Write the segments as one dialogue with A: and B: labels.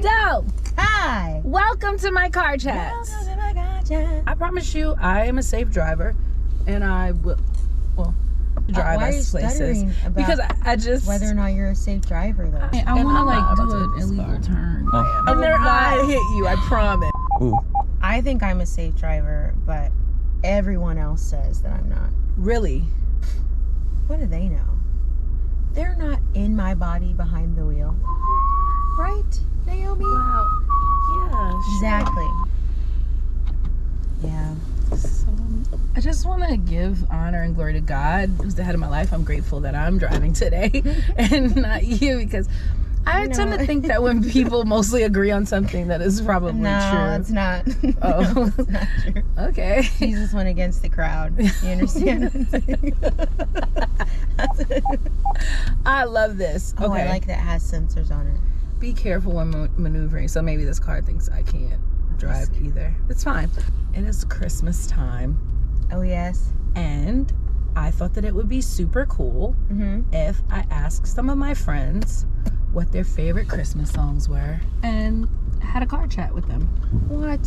A: Doe!
B: Hi!
A: Welcome to my car chats. I promise you, I am a safe driver, and I will, drive us places. Because I just...
B: whether or not you're a safe driver, though.
A: I want to, do an illegal turn. Oh. And there I hit you, I promise.
C: Ooh.
B: I think I'm a safe driver, but everyone else says that I'm not.
A: Really?
B: What do they know? They're not in my body behind the wheel. Right, Naomi?
A: Wow. Yeah.
B: Exactly. Yeah.
A: So, I just want to give honor and glory to God, who's the head of my life. I'm grateful that I'm driving today and not you, because I tend to think that when people mostly agree on something, that is probably true.
B: No, it's not.
A: Oh.
B: It's not true.
A: Okay.
B: Jesus went against the crowd. You understand what I'm saying? That's it.
A: I love this.
B: Oh,
A: Okay.
B: I like that it has sensors on it.
A: Be careful when maneuvering. So maybe this car thinks I can't drive either. It's fine. It is Christmas time.
B: Oh, yes.
A: And I thought that it would be super cool if I asked some of my friends what their favorite Christmas songs were and had a car chat with them.
B: What?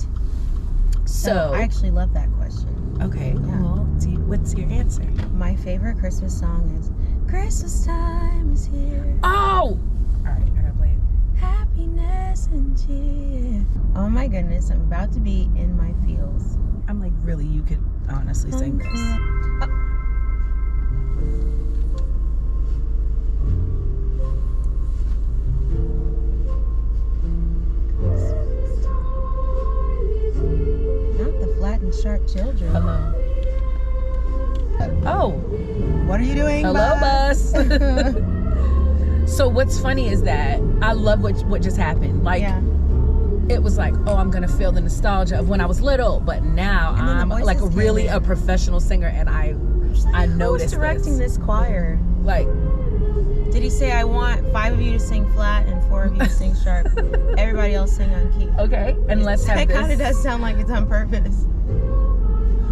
A: So
B: I actually love that question.
A: Okay,
B: Yeah.
A: well, what's your answer?
B: My favorite Christmas song is Christmas time is here.
A: Oh! Alright, I gotta play it.
B: Happiness and cheer. Oh my goodness, I'm about to be in my feels.
A: I'm like, really, you could honestly sing this.
B: Not the flat and sharp children.
A: Hello. Oh.
B: What are you doing,
A: Hello, bus. So what's funny is that I love what just happened. Like,
B: Yeah.
A: it was like, oh, I'm gonna feel the nostalgia of when I was little, but now
B: And then the
A: I'm like
B: voices
A: really
B: came in.
A: a professional singer, and I noticed
B: Who's directing this choir?
A: Like,
B: Did he say, I want 5 of you to sing flat and 4 of you to sing sharp? Everybody else sing on key.
A: okay, and let's have
B: That
A: this.
B: kind of does sound like it's on purpose.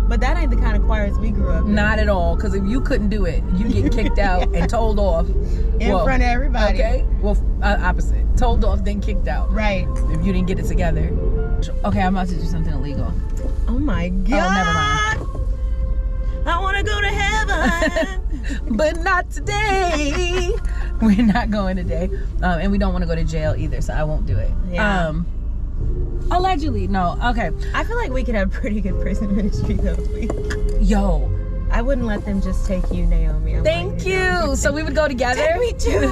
B: But that ain't the kind of choirs we grew up in.
A: Not at all, because if you couldn't do it, you get kicked out and told off.
B: In front of everybody.
A: Okay, well, opposite. Told off, then kicked out.
B: Right.
A: If you didn't get it together. Okay, I'm about to do something illegal.
B: Oh my God.
A: Oh, never mind.
B: I want to go to heaven.
A: But not today. We're not going today. And we don't want to go to jail either, so I won't do it.
B: Yeah.
A: Allegedly, no. Okay.
B: I feel like we could have pretty good prison ministry though.
A: Yo.
B: I wouldn't let them just take you, Naomi.
A: Thank you. So we would go together?
B: Take me too.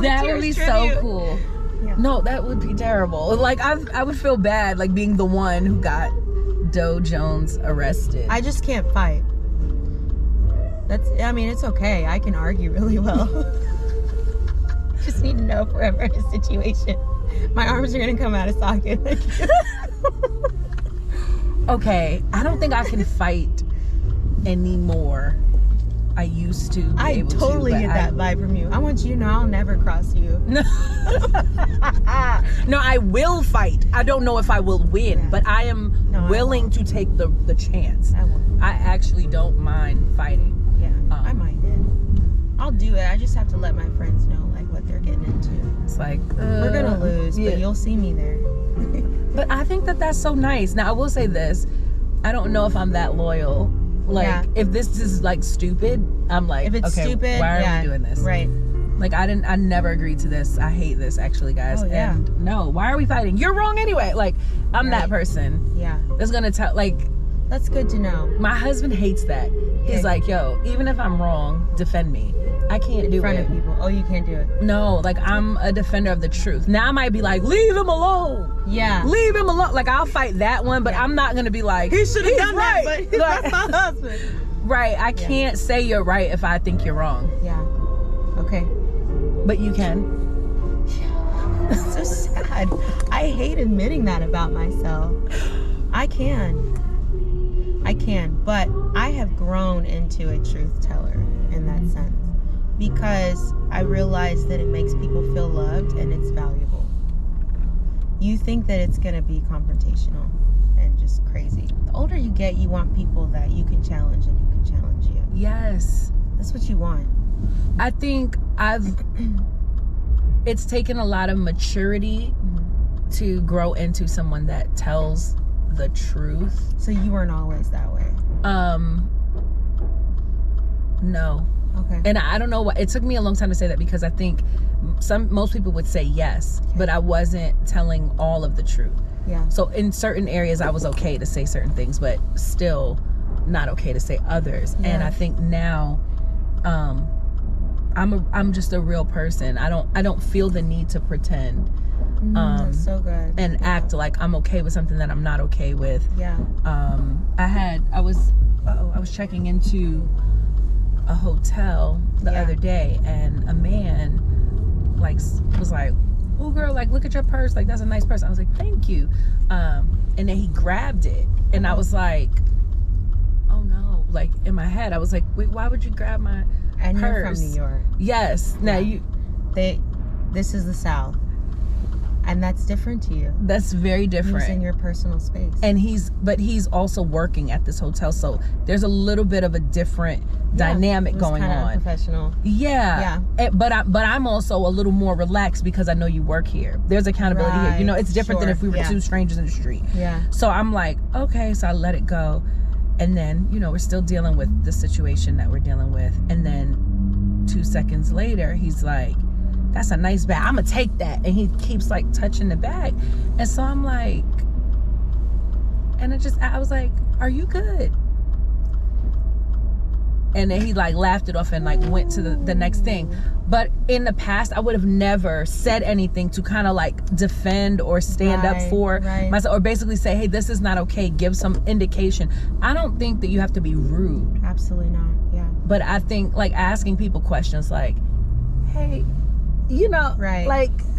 A: That would be so cool.
B: Yeah.
A: No, that would be terrible. Like, I would feel bad, like, being the one who got Doe Jones arrested.
B: I just can't fight. It's okay. I can argue really well. Just need to know if we're ever in a situation. My arms are going to come out of socket.
A: Okay, I don't think I can fight anymore. I used to be able to.
B: Totally get that vibe from you. I want you to know I'll never cross you.
A: No. No, I will fight. I don't know if I will win, but I am willing to take the chance.
B: I won't.
A: I actually don't mind fighting.
B: Yeah, I mind it. I'll do it. I just have to let my friends know like what they're getting into.
A: It's like,
B: we're gonna lose, but you'll see me there.
A: But I think that that's so nice. Now, I will say this. I don't know if I'm that loyal. Like, if this is like stupid, I'm like,
B: if it's
A: okay,
B: stupid,
A: why are we doing this?
B: Right.
A: Like, I never agreed to this. I hate this, actually, guys.
B: Oh, yeah.
A: And no, why are we fighting? You're wrong anyway. Like, I'm that person.
B: Yeah.
A: That's gonna tell, like,
B: that's good to know.
A: My husband hates that. He's like, yo, even if I'm wrong, defend me. I can't do it.
B: In front of people. Oh, you can't do it.
A: No, like, I'm a defender of the truth. Now I might be like, leave him alone.
B: Yeah.
A: Leave him alone. Like, I'll fight that one, but I'm not gonna be like,
B: he should have done
A: right.
B: that, but
A: Like,
B: that's my husband.
A: Right. I can't say you're right if I think you're wrong.
B: Yeah. Okay.
A: But you can.
B: It's so sad. I hate admitting that about myself. I can, but I have grown into a truth teller in that sense because I realize that it makes people feel loved and it's valuable. You think that it's going to be confrontational and just crazy. The older you forget you want people that you can challenge and who can challenge you.
A: Yes.
B: That's what you want.
A: I think it's taken a lot of maturity to grow into someone that tells the truth.
B: So you weren't always that way?
A: No.
B: Okay.
A: And I don't know why. It took me a long time to say that, because I think most people would say yes, but I wasn't telling all of the truth.
B: Yeah.
A: So in certain areas I was okay to say certain things, but still not okay to say others.
B: Yeah.
A: And I think now I'm just a real person. I don't feel the need to pretend.
B: That's so good.
A: And act like I'm okay with something that I'm not okay with.
B: Yeah.
A: I was checking into a hotel the other day, and a man was like, "Oh girl, look at your purse, that's a nice purse." I was like, "Thank you." And then he grabbed it, and I was like, "Oh no." In my head I was like, "Wait, why would you grab my
B: and
A: purse?"
B: You're from New York.
A: Yes. Now
B: this is the South. And that's different to you.
A: That's very different.
B: He's in your personal space.
A: And he's also working at this hotel, so there's a little bit of a different dynamic going on.
B: Professional.
A: Yeah. But I'm also a little more relaxed because I know you work here. There's accountability here. It's different than if we were two strangers in the street.
B: Yeah.
A: So I'm like, okay, so I let it go. And then, we're still dealing with the situation that we're dealing with. And then 2 seconds later, he's like, "That's a nice bag. I'm gonna take that." And he keeps touching the bag. And so I'm like, and I was like, "Are you good?" And then he laughed it off and went to the next thing. But in the past, I would have never said anything to kind of defend or stand up for myself, or basically say, "Hey, this is not okay." Give some indication. I don't think that you have to be rude.
B: Absolutely not. Yeah.
A: But I think asking people questions like, "Hey,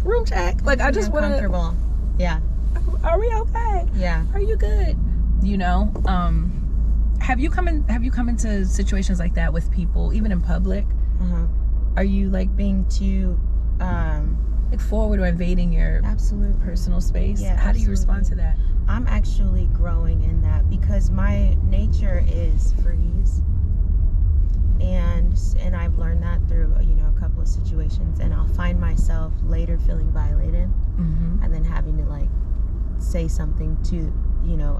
A: room check. I just want to.
B: Comfortable. Yeah.
A: Are we okay?
B: Yeah.
A: Are you good? Have you come into situations like that with people, even in public? Are you
B: being too
A: forward or invading your
B: absolute
A: personal space?
B: Yeah.
A: How do you respond to that?
B: I'm actually growing in that because my nature is freeze. And I've learned that through a couple of situations, and I'll find myself later feeling violated, and then having to say something to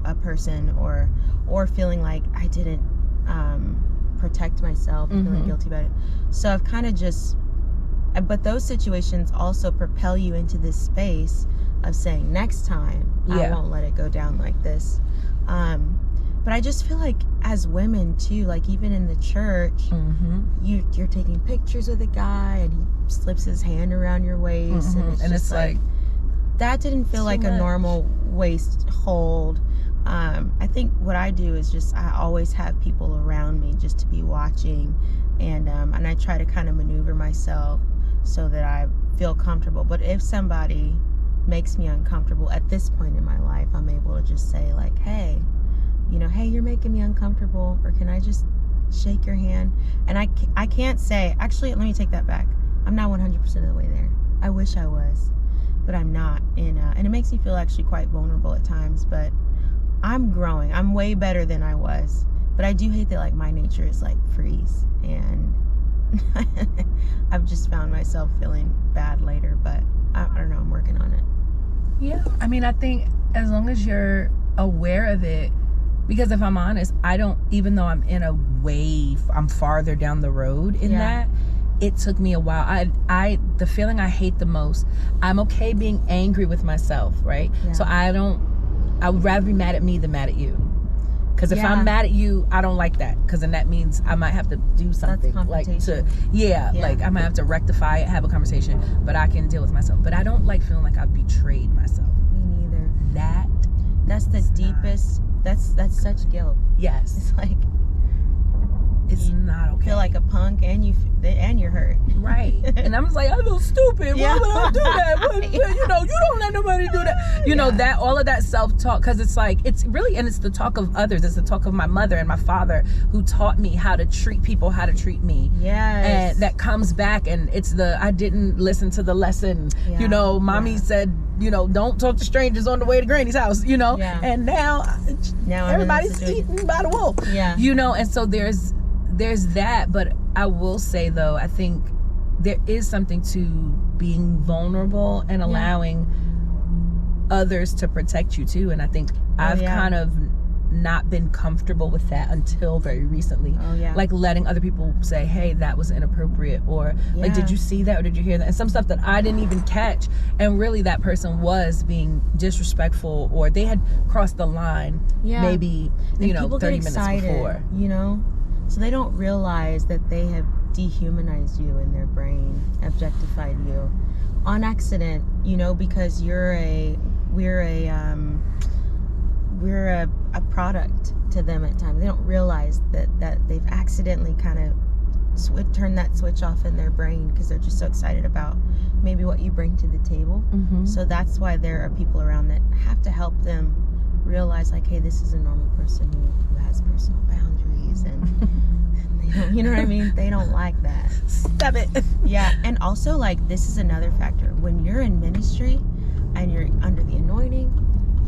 B: a person or feeling like I didn't protect myself, feeling guilty about it. So I've kind of but those situations also propel you into this space of saying, next time I won't let it go down like this. But I just feel like as women too, even in the church, you're taking pictures with a guy and he slips his hand around your waist, and it's that didn't feel like a normal waist hold. I think what I do is just I always have people around me just to be watching, and I try to kind of maneuver myself so that I feel comfortable. But if somebody makes me uncomfortable at this point in my life, I'm able to just say hey, hey, you're making me uncomfortable, or can I just shake your hand? And I can't say, actually, let me take that back. I'm not 100% of the way there. I wish I was, but I'm not. And it makes me feel actually quite vulnerable at times, but I'm growing. I'm way better than I was. But I do hate that my nature is freeze, and I've just found myself feeling bad later, but I don't know, I'm working on it.
A: Yeah, I mean, I think as long as you're aware of it, because if I'm honest, I don't, even though I'm in a wave, I'm farther down the road in that, it took me a while. The feeling I hate the most, I'm okay being angry with myself, right? Yeah. So I would rather be mad at me than mad at you. Because if I'm mad at you, I don't like that. Because then that means I might have to do something. I might have to rectify it, have a conversation, but I can deal with myself. But I don't like feeling like I've betrayed myself.
B: Me neither. That's the deepest, that's such guilt.
A: Yes. it's not okay.
B: Feel like a punk, and you're hurt.
A: Right. And I'm just like, I feel stupid.
B: Yeah.
A: Why would I do that?
B: Yeah.
A: You know, you don't let nobody do that. You know, that all of that self-talk, because it's like, it's really, and it's the talk of others. It's the talk of my mother and my father who taught me how to treat people, how to treat me.
B: Yes.
A: And that comes back, and it's I didn't listen to the lesson.
B: Yeah.
A: You know, mommy said, you know, don't talk to strangers on the way to granny's house, you know.
B: Yeah.
A: And now everybody's eaten by the wolf.
B: Yeah.
A: You know, and so there's that, but I will say though, I think there is something to being vulnerable and allowing others to protect you too. And I think I've kind of not been comfortable with that until very recently. Like letting other people say, hey, that was inappropriate, or like, did you see that, or did you hear that? And some stuff that I didn't even catch, and really that person was being disrespectful, or they had crossed the line maybe, you know, 30 minutes before.
B: You know? So they don't realize that they have dehumanized you in their brain, objectified you on accident, you know, because we're a product to them at times. They don't realize that they've accidentally kind of turned that switch off in their brain because they're just so excited about maybe what you bring to the table. So that's why there are people around that have to help them realize, like, hey, this is a normal person who has personal boundaries, and they don't, you know what I mean? They don't like that.
A: Stop it.
B: Yeah. And also, like, this is another factor. When you're in ministry and you're under the anointing,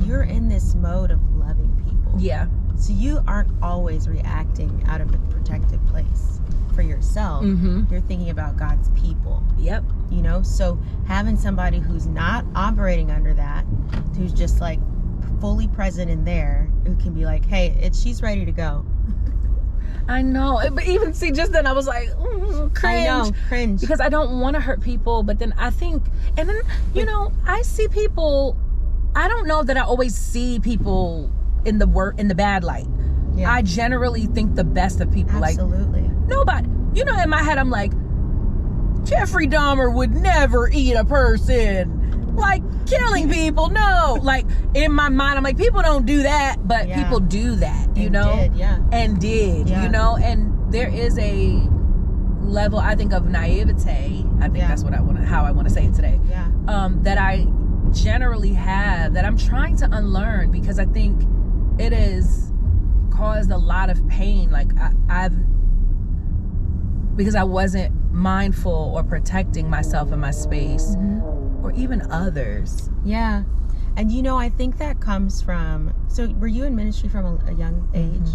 B: you're in this mode of loving people.
A: Yeah.
B: So you aren't always reacting out of a protective place for yourself. You're thinking about God's people.
A: Yep.
B: You know, so having somebody who's not operating under that, who's just like fully present in there, who can be like, hey, she's ready to go.
A: I know. But even, see, just then I was like, cringe.
B: I know, cringe.
A: Because I don't want to hurt people. But then I think, and then, you know, I see people, I don't know that I always see people in the bad light. Yeah. I generally think the best of people.
B: Absolutely.
A: Like, nobody, you know, in my head, I'm like, Jeffrey Dahmer would never eat a person. Like, killing people, no. Like, in my mind, I'm like, people don't do that, but people do that, you know? And did, you know? And there is a level, I think, of naivete. I think that's what how I want to say it today. That I generally have, that I'm trying to unlearn, because I think it has caused a lot of pain. Like, because I wasn't mindful or protecting myself and my space. Or even others.
B: Yeah. And you know, I think that comes from, so were you in ministry from a young age?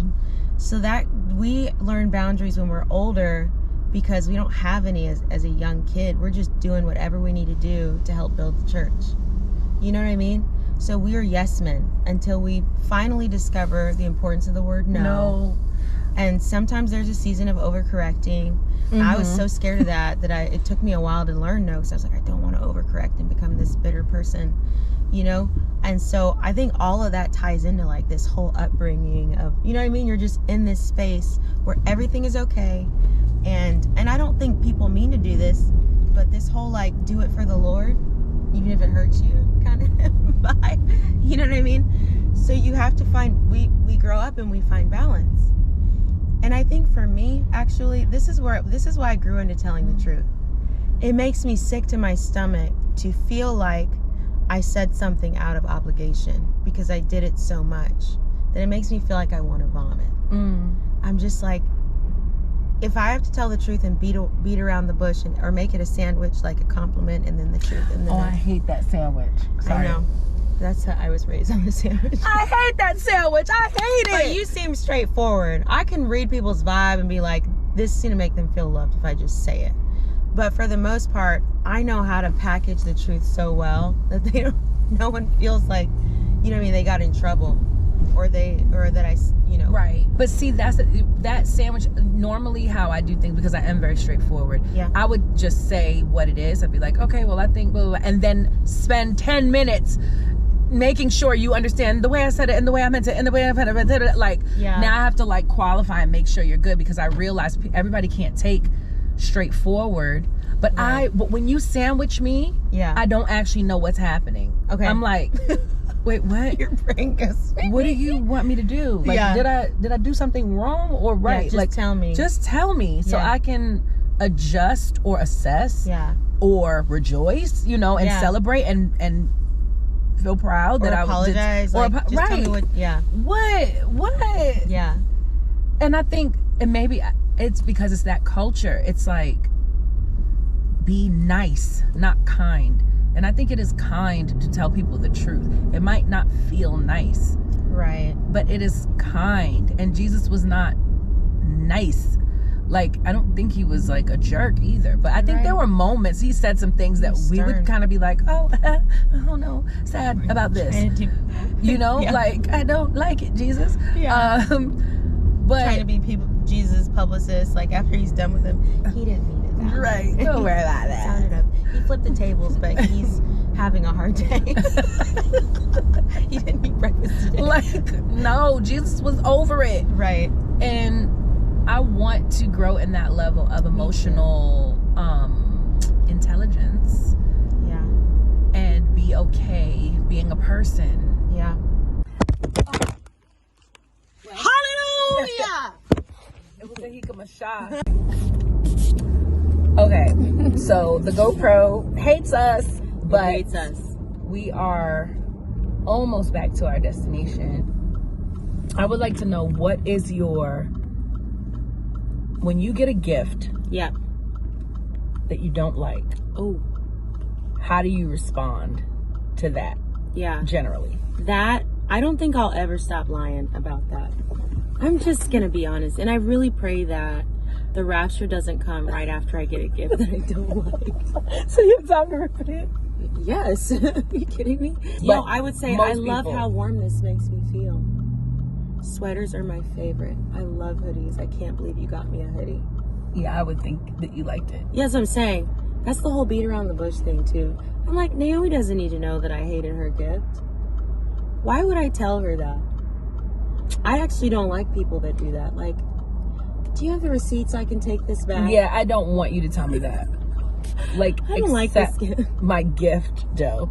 B: So that we learn boundaries when we're older, because we don't have any as a young kid. We're just doing whatever we need to do to help build the church. You know what I mean? So we are yes men until we finally discover the importance of the word no. And sometimes there's a season of overcorrecting. I was so scared of that it took me a while to learn no, because I was like, I don't want to overcorrect and become this bitter person, you know? And so I think all of that ties into like this whole upbringing of, you know what I mean? You're just in this space where everything is okay. And I don't think people mean to do this, but this whole like, do it for the Lord, even if it hurts you kind of vibe, you know what I mean? So you have to find, we grow up and we find balance. And I think for me, actually, this is why I grew into telling the truth. It makes me sick to my stomach to feel like I said something out of obligation because I did it so much that it makes me feel like I want to vomit. I'm just like, if I have to tell the truth and beat around the bush or make it a sandwich, like a compliment and then the truth. And then
A: I hate that sandwich. Sorry.
B: I know. That's how I was raised on the sandwich.
A: I hate that sandwich. I hate it.
B: But you seem straightforward. I can read people's vibe and be like, this is going to make them feel loved if I just say it. But for the most part, I know how to package the truth so well that no one feels like, you know what I mean, they got in trouble or that I, you know.
A: Right. But see, that sandwich, normally how I do things, because I am very straightforward. Yeah. I would just say what it is. I'd be like, okay, well, I think blah, blah, blah, and then spend 10 minutes making sure you understand the way I said it and the way I meant it and the way I meant it. Like, now I have to like qualify and make sure you're good, because I realize everybody can't take straightforward. But but when you sandwich me, I don't actually know what's happening. Okay. I'm like, Wait, what?
B: Your brain goes.
A: What do you want me to do? Like, did I do something wrong or right?
B: Yeah, just tell me.
A: Just tell me so I can adjust or assess.
B: Yeah.
A: Or rejoice, and celebrate and feel proud that I
B: apologize. Just tell me what. Yeah.
A: What?
B: Yeah.
A: And I think, and maybe it's because it's that culture. It's like, be nice, not kind. And I think it is kind to tell people the truth. It might not feel nice.
B: Right.
A: But it is kind. And Jesus was not nice. Like, I don't think he was like a jerk either. But I think there were moments he said some things that we would kind of be like, oh, I don't know, sad about this. Like, I don't like it, Jesus.
B: Yeah.
A: But
B: trying to be Jesus' publicist, like after he's done with him, he didn't mean it that
A: right.
B: way.
A: Don't worry about that.
B: Sounded up. He flipped the tables, but he's having a hard day. He didn't eat breakfast today.
A: Like, no, Jesus was over it.
B: Right.
A: And I want to grow in that level of emotional intelligence.
B: Yeah.
A: And be okay being a person.
B: Yeah.
A: Hallelujah! It was a hikamasha. Okay, so the GoPro hates us, but we are almost back to our destination. I would like to know, what is when you get a gift that you don't like, how do you respond to that?
B: Yeah.
A: Generally.
B: That, I don't think I'll ever stop lying about that. I'm just going to be honest. And I really pray that the rapture doesn't come right after I get a gift that I don't like.
A: So you have time to repent?
B: Yes. Are you kidding me? No, I would say I love how warm this makes me feel. Sweaters are my favorite. I love hoodies. I can't believe you got me a hoodie.
A: Yeah, I would think that you liked it.
B: Yeah, that's what I'm saying. That's the whole beat around the bush thing too. I'm like, Naomi doesn't need to know that I hated her gift. Why would I tell her that? I actually don't like people that do that. Like, do you have the receipts I can take this back?
A: Yeah, I don't want you to tell me that. Like,
B: I don't like this gift.
A: My gift, Joe.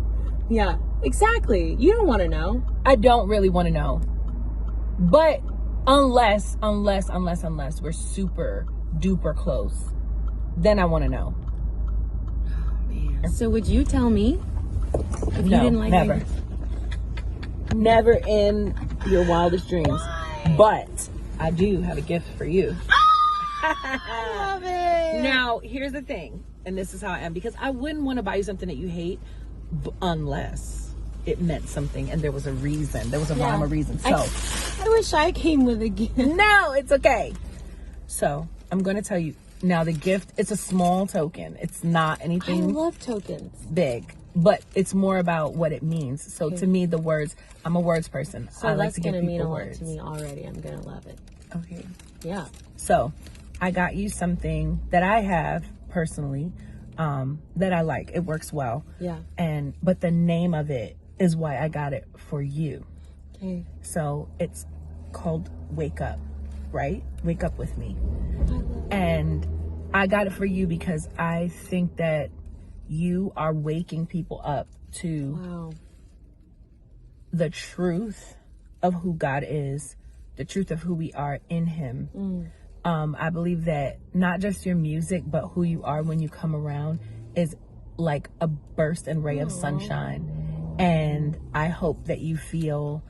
B: Yeah, exactly. You don't want to know.
A: I don't really want to know. But unless we're super duper close, then I want to know.
B: Oh man. So would you tell me if you didn't like
A: never. Never in your wildest dreams.
B: Why?
A: But I do have a gift for you.
B: I love it.
A: Now, here's the thing, and this is how I am, because I wouldn't want to buy you something that you hate unless it meant something and there was a reason. There was a rhyme or reason. So
B: I wish I came with a gift.
A: No, it's okay. So I'm going to tell you now, the gift, it's a small token. It's not anything.
B: I love tokens.
A: Big, but it's more about what it means. So to me, the words, I'm a words person.
B: So
A: I like
B: that's
A: to give
B: gonna
A: people
B: mean a
A: words.
B: lot to me already. I'm gonna love it.
A: Okay.
B: Yeah.
A: So I got you something that I have personally that I like. It works well.
B: Yeah.
A: But the name of it is why I got it for you.
B: Okay.
A: So it's called Wake Up, right? Wake Up With Me. And I got it for you because I think that you are waking people up to the truth of who God is, the truth of who we are in Him. I believe that not just your music, but who you are when you come around is like a burst and ray of sunshine. And I hope that you feel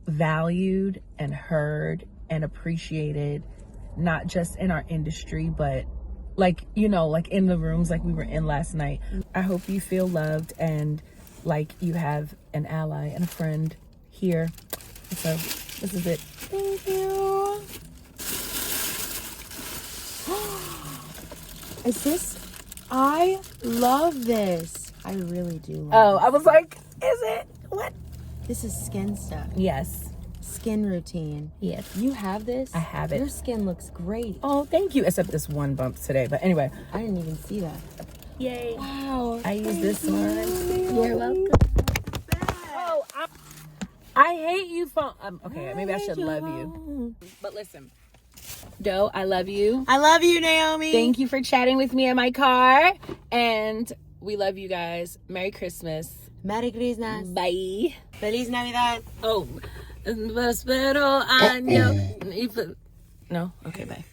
A: valued and heard and appreciated, not just in our industry, but like, you know, like in the rooms like we were in last night. I hope you feel loved and like you have an ally and a friend here. So this is it. Thank you.
B: Is this? I love this. I really do love
A: I was like, is it? What?
B: This is skin stuff.
A: Yes.
B: Skin routine.
A: Yes.
B: You have this?
A: I have it.
B: Your skin looks great.
A: Oh, thank you. Except this one bump today. But anyway.
B: I didn't even see that.
A: Yay.
B: Wow.
A: I use this one.
B: You're welcome.
A: Oh, I hate you. Okay, maybe I should love you. But listen, Doe, I love you.
B: I love you, Naomi.
A: Thank you for chatting with me in my car. And we love you guys. Merry Christmas.
B: Merry Christmas.
A: Bye.
B: Feliz Navidad.
A: Oh, prospero año. No? Okay, bye.